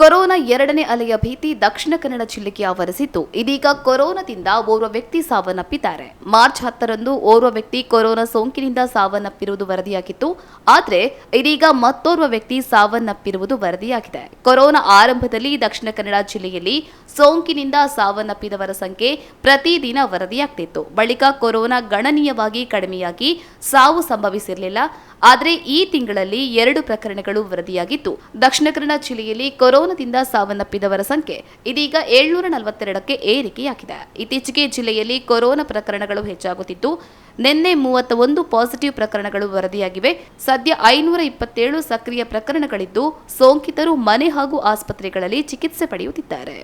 Corona ಎರಡನೇ ಅಲೆಯ ಭೀತಿ ದಕ್ಷಿಣ ಕನ್ನಡ ಜಿಲ್ಲೆಗೆ ಆವರಿಸಿದ್ದು, ಇದೀಗ ಕೊರೋನಾದಿಂದ ಓರ್ವ ವ್ಯಕ್ತಿ ಸಾವನ್ನಪ್ಪಿದ್ದಾರೆ. ಮಾರ್ಚ್ 10ರಂದು ಓರ್ವ ವ್ಯಕ್ತಿ ಕೊರೋನಾ ಸೋಂಕಿನಿಂದ ಸಾವನ್ನಪ್ಪಿರುವುದು ವರದಿಯಾಗಿತ್ತು. ಆದರೆ ಇದೀಗ ಮತ್ತೋರ್ವ ವ್ಯಕ್ತಿ ಸಾವನ್ನಪ್ಪಿರುವುದು ವರದಿಯಾಗಿದೆ. ಕೊರೋನಾ ಆರಂಭದಲ್ಲಿ ದಕ್ಷಿಣ ಕನ್ನಡ ಜಿಲ್ಲೆಯಲ್ಲಿ ಸೋಂಕಿನಿಂದ ಸಾವನ್ನಪ್ಪಿದವರ ಸಂಖ್ಯೆ ಪ್ರತಿದಿನ ವರದಿಯಾಗ್ತಿತ್ತು. ಬಳಿಕ ಕೊರೋನಾ ಗಣನೀಯವಾಗಿ ಕಡಿಮೆಯಾಗಿ ಸಾವು ಸಂಭವಿಸಿರಲಿಲ್ಲ. ಆದರೆ ಈ ತಿಂಗಳಲ್ಲಿ 2 ಪ್ರಕರಣಗಳು ವರದಿಯಾಗಿದ್ದು, ದಕ್ಷಿಣ ಕನ್ನಡ ಜಿಲ್ಲೆಯಲ್ಲಿ ಕೊರೋನಾದಿಂದ ಸಾವನ್ನಪ್ಪಿದವರ ಸಂಖ್ಯೆ ಇದೀಗ 742ಕ್ಕೆ ಏರಿಕೆಯಾಗಿದೆ. ಇತ್ತೀಚೆಗೆ ಜಿಲ್ಲೆಯಲ್ಲಿ ಕೊರೋನಾ ಪ್ರಕರಣಗಳು ಹೆಚ್ಚಾಗುತ್ತಿದ್ದು, ನಿನ್ನೆ 31 ಪಾಸಿಟಿವ್ ಪ್ರಕರಣಗಳು ವರದಿಯಾಗಿವೆ. ಸದ್ಯ 527 ಸಕ್ರಿಯ ಪ್ರಕರಣಗಳಿದ್ದು, ಸೋಂಕಿತರು ಮನೆ ಹಾಗೂ ಆಸ್ಪತ್ರೆಗಳಲ್ಲಿ ಚಿಕಿತ್ಸೆ ಪಡೆಯುತ್ತಿದ್ದಾರೆ.